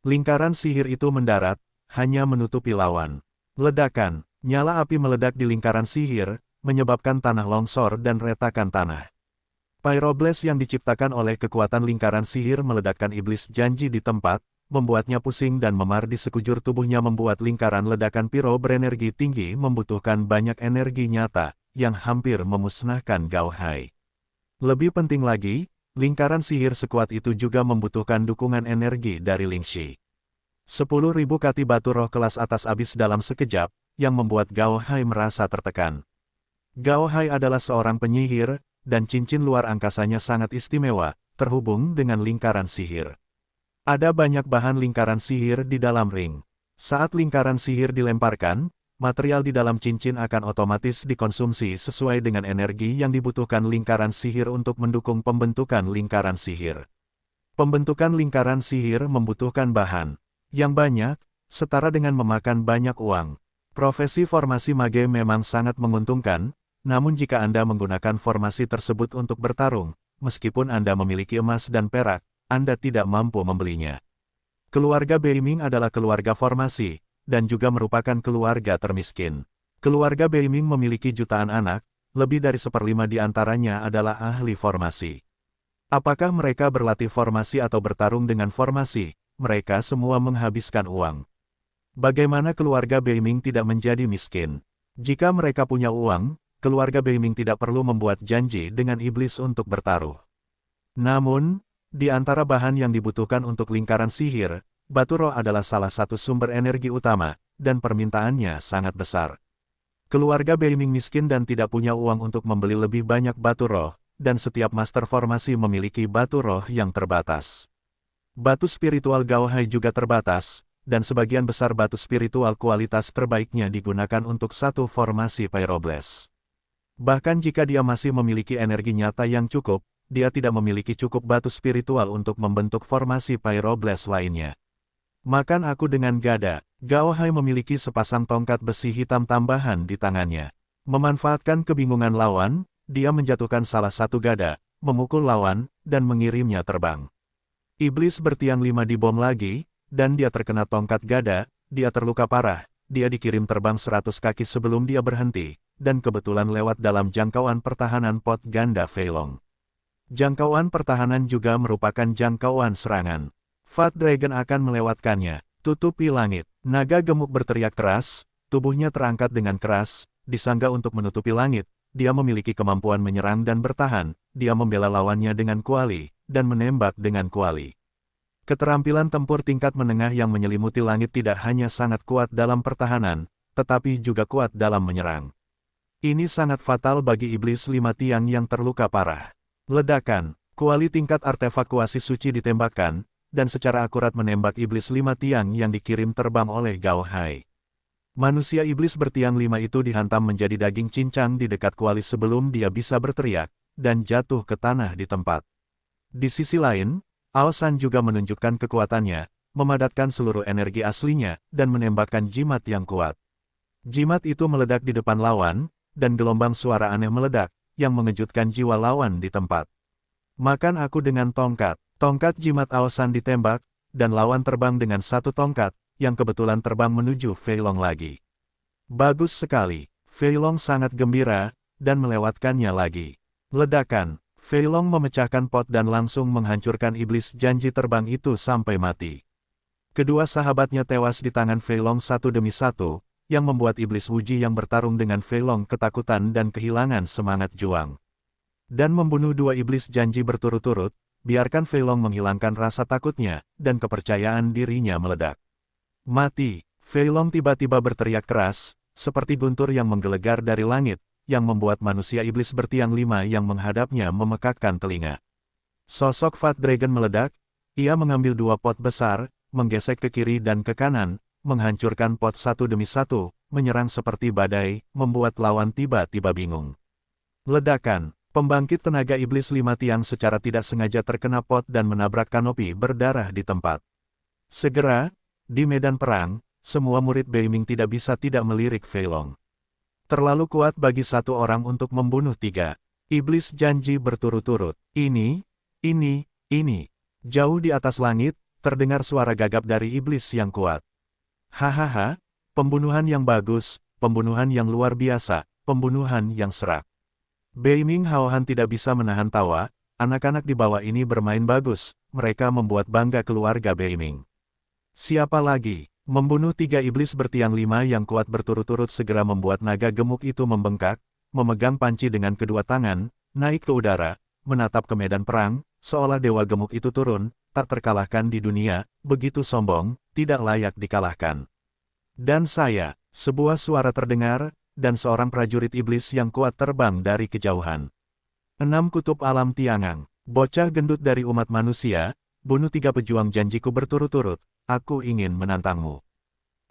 Lingkaran sihir itu mendarat, hanya menutupi lawan. Ledakan, nyala api meledak di lingkaran sihir, menyebabkan tanah longsor dan retakan tanah. Pyroblast yang diciptakan oleh kekuatan lingkaran sihir meledakkan iblis janji di tempat, membuatnya pusing dan memar di sekujur tubuhnya membuat lingkaran ledakan pyro berenergi tinggi membutuhkan banyak energi nyata, yang hampir memusnahkan Gao Hai. Lebih penting lagi, lingkaran sihir sekuat itu juga membutuhkan dukungan energi dari Lingxi. 10.000 kati batu roh kelas atas habis dalam sekejap, yang membuat Gao Hai merasa tertekan. Gao Hai adalah seorang penyihir, dan cincin luar angkasanya sangat istimewa, terhubung dengan lingkaran sihir. Ada banyak bahan lingkaran sihir di dalam ring. Saat lingkaran sihir dilemparkan, material di dalam cincin akan otomatis dikonsumsi sesuai dengan energi yang dibutuhkan lingkaran sihir untuk mendukung pembentukan lingkaran sihir. Pembentukan lingkaran sihir membutuhkan bahan yang banyak, setara dengan memakan banyak uang. Profesi formasi mage memang sangat menguntungkan, namun jika Anda menggunakan formasi tersebut untuk bertarung, meskipun Anda memiliki emas dan perak, Anda tidak mampu membelinya. Keluarga Beiming adalah keluarga formasi, dan juga merupakan keluarga termiskin. Keluarga Beiming memiliki jutaan anak, lebih dari 1/5 di antaranya adalah ahli formasi. Apakah mereka berlatih formasi atau bertarung dengan formasi? Mereka semua menghabiskan uang. Bagaimana keluarga Beiming tidak menjadi miskin? Jika mereka punya uang, keluarga Beiming tidak perlu membuat janji dengan iblis untuk bertaruh. Namun, di antara bahan yang dibutuhkan untuk lingkaran sihir, batu roh adalah salah satu sumber energi utama, dan permintaannya sangat besar. Keluarga Beiming miskin dan tidak punya uang untuk membeli lebih banyak batu roh, dan setiap master formasi memiliki batu roh yang terbatas. Batu spiritual Gao Hai juga terbatas, dan sebagian besar batu spiritual kualitas terbaiknya digunakan untuk satu formasi Pyroblast. Bahkan jika dia masih memiliki energi nyata yang cukup, dia tidak memiliki cukup batu spiritual untuk membentuk formasi Pyroblast lainnya. Makan aku dengan gada. Gao Hai memiliki sepasang tongkat besi hitam tambahan di tangannya. Memanfaatkan kebingungan lawan, dia menjatuhkan salah satu gada, memukul lawan, dan mengirimnya terbang. Iblis bertiang 5 dibom lagi, dan dia terkena tongkat gada, dia terluka parah, dia dikirim terbang 100 kaki sebelum dia berhenti, dan kebetulan lewat dalam jangkauan pertahanan pot ganda Fei Long. Jangkauan pertahanan juga merupakan jangkauan serangan. Fat Dragon akan melewatkannya. Tutupi langit. Naga gemuk berteriak keras, tubuhnya terangkat dengan keras, disangga untuk menutupi langit. Dia memiliki kemampuan menyerang dan bertahan, dia membela lawannya dengan kuali, dan menembak dengan kuali. Keterampilan tempur tingkat menengah yang menyelimuti langit tidak hanya sangat kuat dalam pertahanan, tetapi juga kuat dalam menyerang. Ini sangat fatal bagi iblis 5 tiang yang terluka parah. Ledakan, kuali tingkat artefakuasi suci ditembakkan, dan secara akurat menembak iblis 5 tiang yang dikirim terbang oleh Gao Hai. Manusia iblis bertiang 5 itu dihantam menjadi daging cincang di dekat kuali sebelum dia bisa berteriak, dan jatuh ke tanah di tempat. Di sisi lain, Ao San juga menunjukkan kekuatannya, memadatkan seluruh energi aslinya, dan menembakkan jimat yang kuat. Jimat itu meledak di depan lawan, dan gelombang suara aneh meledak, yang mengejutkan jiwa lawan di tempat. Makan aku dengan tongkat. Tongkat jimat Aosan ditembak, dan lawan terbang dengan satu tongkat, yang kebetulan terbang menuju Fei Long lagi. Bagus sekali. Fei Long sangat gembira, dan melewatkannya lagi. Ledakan. Fei Long memecahkan pot dan langsung menghancurkan iblis janji terbang itu sampai mati. Kedua sahabatnya tewas di tangan Fei Long satu demi satu, yang membuat iblis Wuji yang bertarung dengan Fei Long ketakutan dan kehilangan semangat juang. Dan membunuh dua iblis janji berturut-turut, biarkan Fei Long menghilangkan rasa takutnya, dan kepercayaan dirinya meledak. Mati. Fei Long tiba-tiba berteriak keras, seperti guntur yang menggelegar dari langit, yang membuat manusia iblis bertiang 5 yang menghadapnya memekakkan telinga. Sosok Fat Dragon meledak, ia mengambil dua pot besar, menggesek ke kiri dan ke kanan, menghancurkan pot satu demi satu, menyerang seperti badai, membuat lawan tiba-tiba bingung. Ledakan. Pembangkit tenaga iblis 5 tiang secara tidak sengaja terkena pot dan menabrak kanopi berdarah di tempat. Segera, di medan perang, semua murid Beiming tidak bisa tidak melirik Fei Long. Terlalu kuat bagi satu orang untuk membunuh 3 iblis janji berturut-turut. Ini. Jauh di atas langit, terdengar suara gagap dari iblis yang kuat. Hahaha, pembunuhan yang bagus, pembunuhan yang luar biasa, pembunuhan yang serak. Beiming Haohan tidak bisa menahan tawa, anak-anak di bawah ini bermain bagus, mereka membuat bangga keluarga Beiming. Siapa lagi? Membunuh 3 iblis bertiang 5 yang kuat berturut-turut segera membuat naga gemuk itu membengkak, memegang panci dengan kedua tangan, naik ke udara, menatap ke medan perang, seolah dewa gemuk itu turun, tak terkalahkan di dunia, begitu sombong, tidak layak dikalahkan. Dan saya, sebuah suara terdengar, dan seorang prajurit iblis yang kuat terbang dari kejauhan. 6 kutub alam Tiangang, bocah gendut dari umat manusia, bunuh 3 pejuang janjiku berturut-turut, aku ingin menantangmu.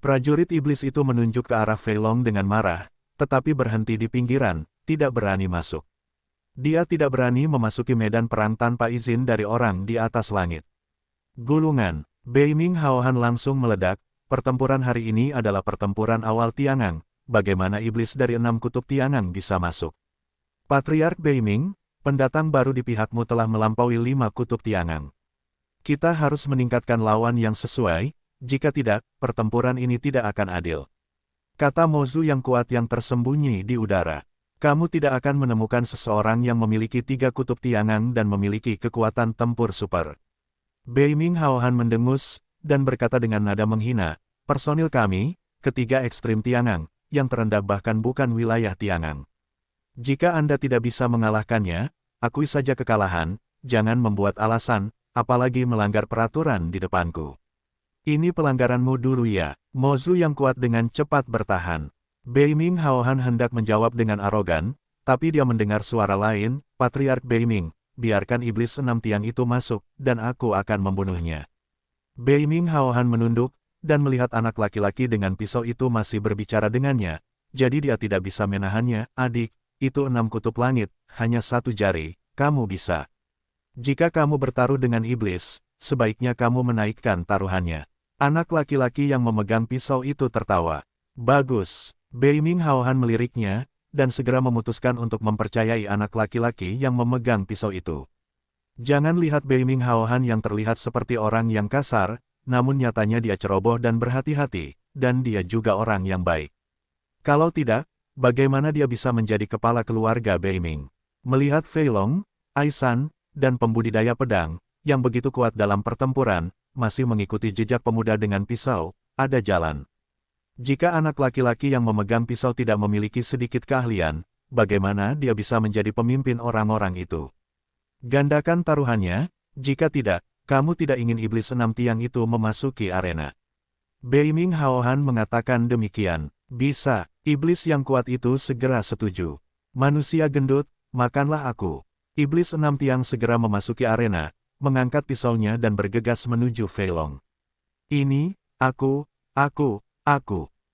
Prajurit iblis itu menunjuk ke arah Fei Long dengan marah, tetapi berhenti di pinggiran, tidak berani masuk. Dia tidak berani memasuki medan perang tanpa izin dari orang di atas langit. Gulungan, Beiming Haohan langsung meledak, pertempuran hari ini adalah pertempuran awal Tiangang. Bagaimana iblis dari 6 kutub Tiangang bisa masuk? Patriark Beiming, pendatang baru di pihakmu telah melampaui 5 kutub Tiangang. Kita harus meningkatkan lawan yang sesuai, jika tidak, pertempuran ini tidak akan adil. Kata Mozu yang kuat yang tersembunyi di udara. Kamu tidak akan menemukan seseorang yang memiliki 3 kutub Tiangang dan memiliki kekuatan tempur super. Beiming Haohan mendengus, dan berkata dengan nada menghina, personil kami, ketiga ekstrim Tiangang, yang terendah bahkan bukan wilayah Tiangang. Jika Anda tidak bisa mengalahkannya, akui saja kekalahan, jangan membuat alasan, apalagi melanggar peraturan di depanku. Ini pelanggaranmu dulu ya. Mozu yang kuat dengan cepat bertahan. Beiming Haohan hendak menjawab dengan arogan, tapi dia mendengar suara lain, Patriark Beiming, biarkan iblis 6 tiang itu masuk, dan aku akan membunuhnya. Beiming Haohan menunduk, dan melihat anak laki-laki dengan pisau itu masih berbicara dengannya, jadi dia tidak bisa menahannya. Adik, itu 6 kutub langit, hanya 1 jari, kamu bisa. Jika kamu bertaruh dengan iblis, sebaiknya kamu menaikkan taruhannya. Anak laki-laki yang memegang pisau itu tertawa. Bagus. Beiming Haohan meliriknya, dan segera memutuskan untuk mempercayai anak laki-laki yang memegang pisau itu. Jangan lihat Beiming Haohan yang terlihat seperti orang yang kasar, namun nyatanya dia ceroboh dan berhati-hati, dan dia juga orang yang baik. Kalau tidak, bagaimana dia bisa menjadi kepala keluarga Beiming? Melihat Fei Long, Aisan, dan pembudidaya pedang, yang begitu kuat dalam pertempuran, masih mengikuti jejak pemuda dengan pisau, ada jalan. Jika anak laki-laki yang memegang pisau tidak memiliki sedikit keahlian, bagaimana dia bisa menjadi pemimpin orang-orang itu? Gandakan taruhannya, jika tidak, kamu tidak ingin iblis 6 tiang itu memasuki arena. Beiming Haohan mengatakan demikian. Bisa, iblis yang kuat itu segera setuju. Manusia gendut, makanlah aku. Iblis 6 tiang segera memasuki arena, mengangkat pisaunya dan bergegas menuju Fei Long. Ini, aku.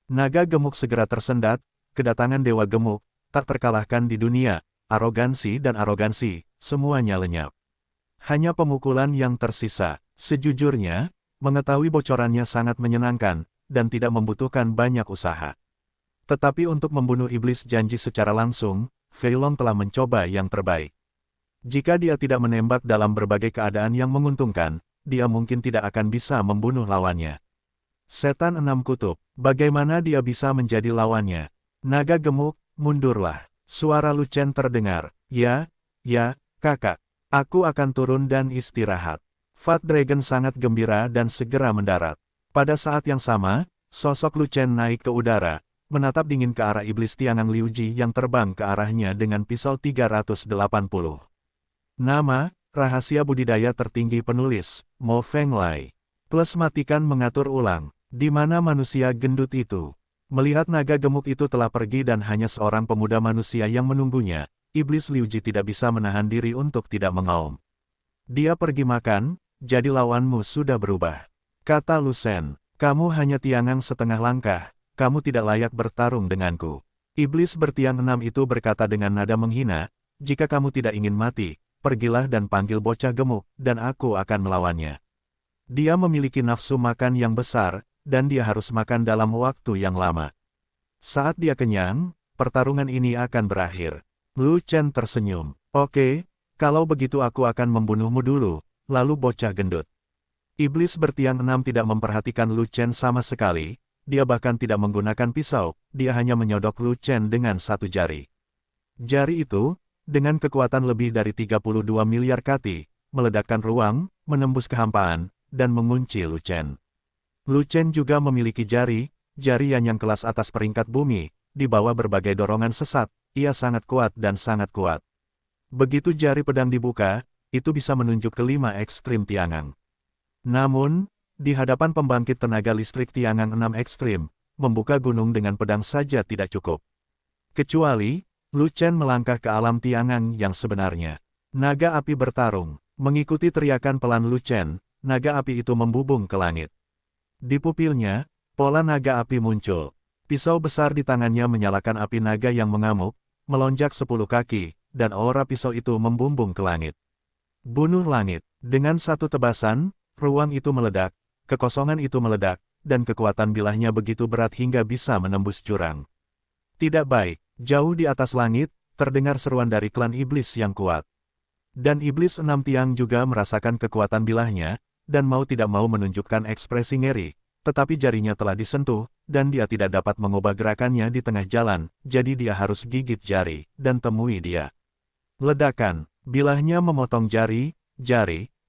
Naga gemuk segera tersendat, kedatangan dewa gemuk, tak terkalahkan di dunia, arogansi, semuanya lenyap. Hanya pemukulan yang tersisa. Sejujurnya, Mengetahui bocorannya sangat menyenangkan, dan tidak membutuhkan banyak usaha. Tetapi untuk membunuh iblis janji secara langsung, Fei Long telah mencoba yang terbaik. Jika dia tidak menembak dalam berbagai keadaan yang menguntungkan, dia mungkin tidak akan bisa membunuh lawannya. Setan enam kutub, bagaimana dia bisa menjadi lawannya? Naga gemuk, mundurlah. Suara Lu Chen terdengar. Ya, kakak. Aku akan turun dan istirahat. Fat Dragon sangat gembira dan segera mendarat. Pada saat yang sama, sosok Lu Chen naik ke udara, menatap dingin ke arah iblis tiangan Liu Ji yang terbang ke arahnya dengan pisau 380. Nama, rahasia budidaya tertinggi penulis, Mo Feng Lai. Plus matikan mengatur ulang. Di mana manusia gendut itu? Melihat naga gemuk itu telah pergi dan hanya seorang pemuda manusia yang menunggunya, iblis Liu Ji tidak bisa menahan diri untuk tidak mengaum. Dia pergi makan, jadi lawanmu sudah berubah. Kata Lu Shen, kamu hanya tiangang setengah langkah, kamu tidak layak bertarung denganku. Iblis bertiang enam itu berkata dengan nada menghina, jika kamu tidak ingin mati, pergilah dan panggil bocah gemuk, dan aku akan melawannya. Dia memiliki nafsu makan yang besar, dan dia harus makan dalam waktu yang lama. Saat dia kenyang, pertarungan ini akan berakhir. Lu Chen tersenyum. Oke, kalau begitu aku akan membunuhmu dulu, lalu bocah gendut. Iblis bertiang enam tidak memperhatikan Lu Chen sama sekali, dia bahkan tidak menggunakan pisau, dia hanya menyodok Lu Chen dengan satu jari. Jari itu, dengan kekuatan lebih dari 32 miliar kati, meledakkan ruang, menembus kehampaan, dan mengunci Lu Chen. Lu Chen juga memiliki jari yang kelas atas peringkat bumi, di bawah berbagai dorongan sesat, ia sangat kuat dan sangat kuat. Begitu jari pedang dibuka, itu bisa menunjuk ke 5 ekstrim tiangang. Namun, di hadapan pembangkit tenaga listrik tiangang 6 ekstrim, membuka gunung dengan pedang saja tidak cukup. Kecuali, Lu Chen melangkah ke alam tiangang yang sebenarnya. Naga api bertarung, mengikuti teriakan pelan Lu Chen, naga api itu membubung ke langit. Di pupilnya, pola naga api muncul. Pisau besar di tangannya menyalakan api naga yang mengamuk, melonjak 10 kaki, dan aura pisau itu membumbung ke langit. Bunuh langit. Dengan satu tebasan, ruang itu meledak, kekosongan itu meledak, dan kekuatan bilahnya begitu berat hingga bisa menembus jurang. Tidak baik, jauh di atas langit, terdengar seruan dari klan iblis yang kuat. Dan iblis enam tiang juga merasakan kekuatan bilahnya, dan mau tidak mau menunjukkan ekspresi ngeri, tetapi jarinya telah disentuh, dan dia tidak dapat mengubah gerakannya di tengah jalan, jadi dia harus gigit jari, dan temui dia. Ledakan, bilahnya memotong jari,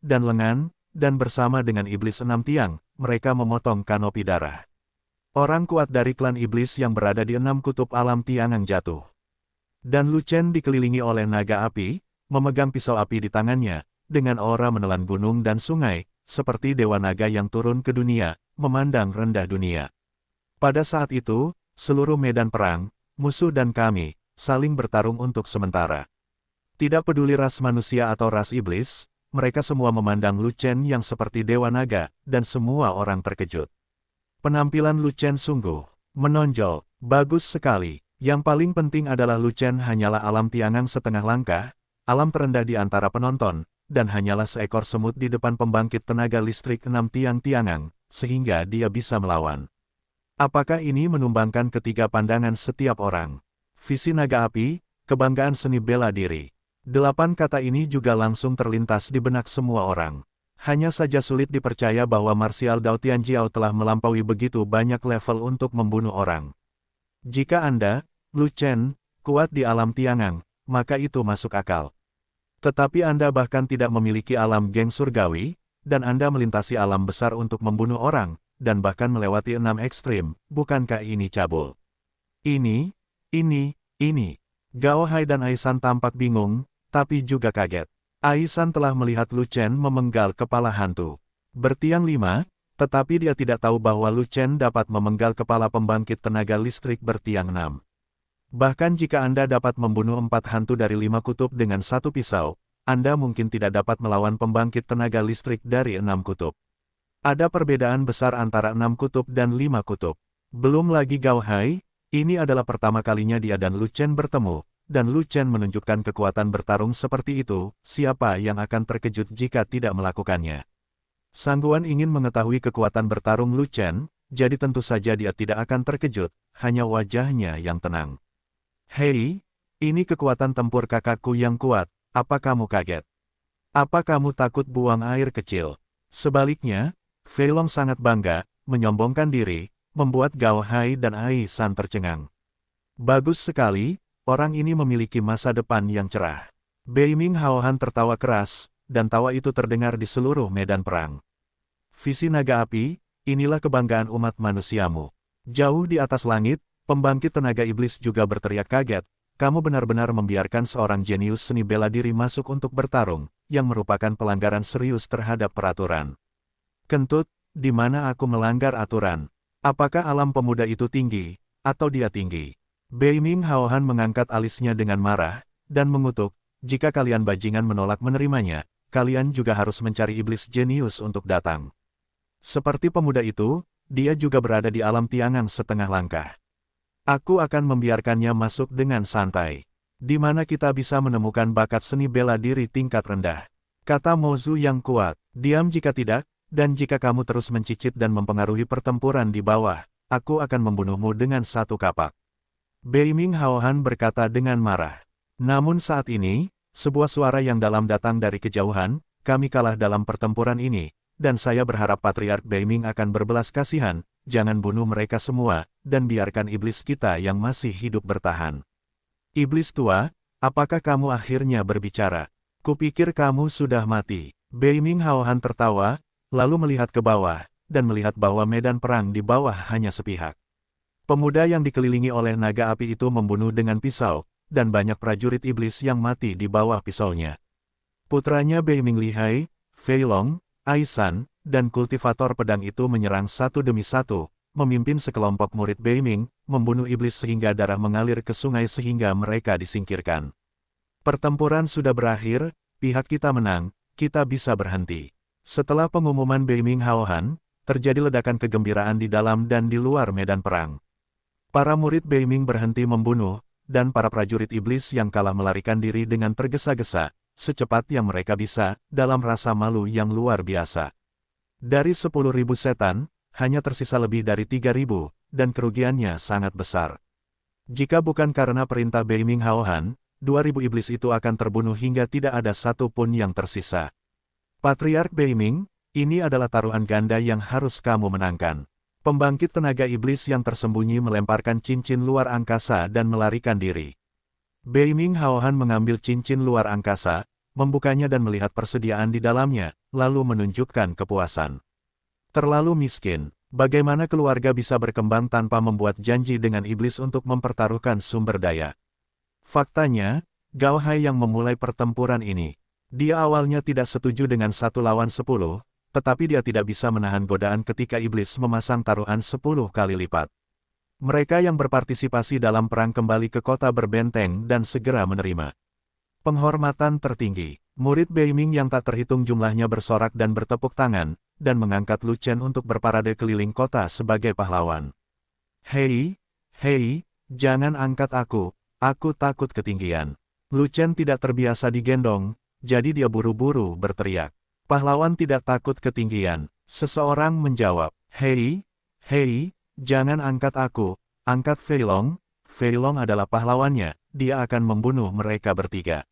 dan lengan, dan bersama dengan iblis enam tiang, mereka memotong kanopi darah. Orang kuat dari klan iblis yang berada di 6 kutub alam tiangang jatuh. Dan Lu Chen dikelilingi oleh naga api, memegang pisau api di tangannya, dengan aura menelan gunung dan sungai, seperti dewa naga yang turun ke dunia, memandang rendah dunia. Pada saat itu, seluruh medan perang, musuh dan kami, saling bertarung untuk sementara. Tidak peduli ras manusia atau ras iblis, mereka semua memandang Lu Chen yang seperti dewa naga, dan semua orang terkejut. Penampilan Lu Chen sungguh menonjol, bagus sekali. Yang paling penting adalah Lu Chen hanyalah alam tiangang setengah langkah, alam terendah di antara penonton, dan hanyalah seekor semut di depan pembangkit tenaga listrik 6 tiang-tiangang, sehingga dia bisa melawan. Apakah ini menumbangkan ketiga pandangan setiap orang? Visi naga api, kebanggaan seni bela diri. 8 kata ini juga langsung terlintas di benak semua orang. Hanya saja sulit dipercaya bahwa marsial Dao Tianjiao telah melampaui begitu banyak level untuk membunuh orang. Jika Anda, Lu Chen, kuat di alam tiangang, maka itu masuk akal. Tetapi Anda bahkan tidak memiliki alam geng surgawi, dan Anda melintasi alam besar untuk membunuh orang, dan bahkan melewati 6 ekstrim, bukankah ini cabul? Ini. Gao Hai dan Aisan tampak bingung, tapi juga kaget. Aisan telah melihat Lu Chen memenggal kepala hantu. Bertiang 5, tetapi dia tidak tahu bahwa Lu Chen dapat memenggal kepala pembangkit tenaga listrik bertiang 6. Bahkan jika Anda dapat membunuh 4 hantu dari 5 kutub dengan satu pisau, Anda mungkin tidak dapat melawan pembangkit tenaga listrik dari 6 kutub. Ada perbedaan besar antara 6 kutub dan 5 kutub. Belum lagi Gao Hai, ini adalah pertama kalinya dia dan Lu Chen bertemu, dan Lu Chen menunjukkan kekuatan bertarung seperti itu, siapa yang akan terkejut jika tidak melakukannya. Sang Guan ingin mengetahui kekuatan bertarung Lu Chen, jadi tentu saja dia tidak akan terkejut, hanya wajahnya yang tenang. Hei, ini kekuatan tempur kakakku yang kuat, apa kamu kaget? Apa kamu takut buang air kecil? Sebaliknya, Fei Long sangat bangga, menyombongkan diri, membuat Gao Hai dan Ai San tercengang. Bagus sekali, orang ini memiliki masa depan yang cerah. Bei Ming Haohan tertawa keras, dan tawa itu terdengar di seluruh medan perang. Visi naga api, inilah kebanggaan umat manusiamu. Jauh di atas langit, pembangkit tenaga iblis juga berteriak kaget, kamu benar-benar membiarkan seorang jenius seni bela diri masuk untuk bertarung, yang merupakan pelanggaran serius terhadap peraturan. Kentut, di mana aku melanggar aturan? Apakah alam pemuda itu tinggi, atau dia tinggi? Bei Ming Haohan mengangkat alisnya dengan marah, dan mengutuk, jika kalian bajingan menolak menerimanya, kalian juga harus mencari iblis jenius untuk datang. Seperti pemuda itu, dia juga berada di alam tiangan setengah langkah. Aku akan membiarkannya masuk dengan santai. Di mana kita bisa menemukan bakat seni bela diri tingkat rendah? Kata Mozu yang kuat, diam jika tidak, dan jika kamu terus mencicit dan mempengaruhi pertempuran di bawah, aku akan membunuhmu dengan satu kapak. Bei Ming Haohan berkata dengan marah. Namun saat ini, sebuah suara yang dalam datang dari kejauhan, kami kalah dalam pertempuran ini, dan saya berharap Patriark Bei Ming akan berbelas kasihan, jangan bunuh mereka semua, dan biarkan iblis kita yang masih hidup bertahan. Iblis tua, apakah kamu akhirnya berbicara? Kupikir kamu sudah mati. Bei Ming Haohan tertawa, lalu melihat ke bawah, dan melihat bahwa medan perang di bawah hanya sepihak. Pemuda yang dikelilingi oleh naga api itu membunuh dengan pisau, dan banyak prajurit iblis yang mati di bawah pisaunya. Putranya Bei Ming Lihai, Fei Long, Ai San, dan kultivator pedang itu menyerang satu demi satu, memimpin sekelompok murid Bei Ming, membunuh iblis sehingga darah mengalir ke sungai sehingga mereka disingkirkan. Pertempuran sudah berakhir, pihak kita menang, kita bisa berhenti. Setelah pengumuman Bei Ming Haohan, terjadi ledakan kegembiraan di dalam dan di luar medan perang. Para murid Bei Ming berhenti membunuh, dan para prajurit iblis yang kalah melarikan diri dengan tergesa-gesa, secepat yang mereka bisa, dalam rasa malu yang luar biasa. Dari 10.000 setan, hanya tersisa lebih dari 3.000, dan kerugiannya sangat besar. Jika bukan karena perintah Bei Ming Haohan, 2.000 iblis itu akan terbunuh hingga tidak ada satu pun yang tersisa. Patriark Bei Ming, ini adalah taruhan ganda yang harus kamu menangkan. Pembangkit tenaga iblis yang tersembunyi melemparkan cincin luar angkasa dan melarikan diri. Bei Ming Haohan mengambil cincin luar angkasa, membukanya dan melihat persediaan di dalamnya, lalu menunjukkan kepuasan. Terlalu miskin, bagaimana keluarga bisa berkembang tanpa membuat janji dengan iblis untuk mempertaruhkan sumber daya? Faktanya, Gao Hai yang memulai pertempuran ini. Dia awalnya tidak setuju dengan 1 lawan 10, tetapi dia tidak bisa menahan godaan ketika iblis memasang taruhan 10 kali lipat. Mereka yang berpartisipasi dalam perang kembali ke kota berbenteng dan segera menerima penghormatan tertinggi. Murid Bei Ming yang tak terhitung jumlahnya bersorak dan bertepuk tangan, dan mengangkat Lu Chen untuk berparade keliling kota sebagai pahlawan. Hei, hei, jangan angkat aku takut ketinggian. Lu Chen tidak terbiasa digendong, jadi dia buru-buru berteriak. Pahlawan tidak takut ketinggian. Seseorang menjawab, hei, hei, jangan angkat aku, angkat Fei Long. Fei Long adalah pahlawannya, dia akan membunuh mereka bertiga.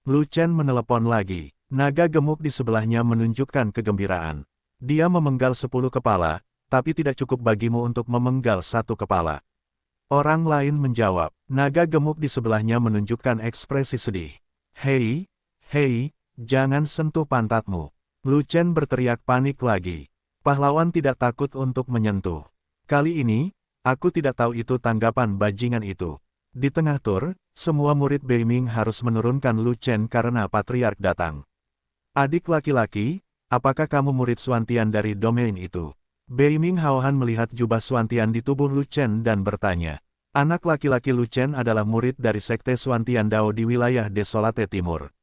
Lu Chen menelepon lagi. Naga gemuk di sebelahnya menunjukkan kegembiraan. Dia memenggal 10 kepala, tapi tidak cukup bagimu untuk memenggal 1 kepala. Orang lain menjawab. Naga gemuk di sebelahnya menunjukkan ekspresi sedih. Hei, hei, jangan sentuh pantatmu. Lu Chen berteriak panik lagi. Pahlawan tidak takut untuk menyentuh. Kali ini, aku tidak tahu itu tanggapan bajingan itu. Di tengah tur, semua murid Bei Ming harus menurunkan Lu Chen karena Patriark datang. Adik laki-laki, apakah kamu murid Suantian dari domain itu? Bei Ming Haohan melihat jubah Suantian di tubuh Lu Chen dan bertanya. Anak laki-laki Lu Chen adalah murid dari Sekte Suantian Dao di wilayah Desolate Timur.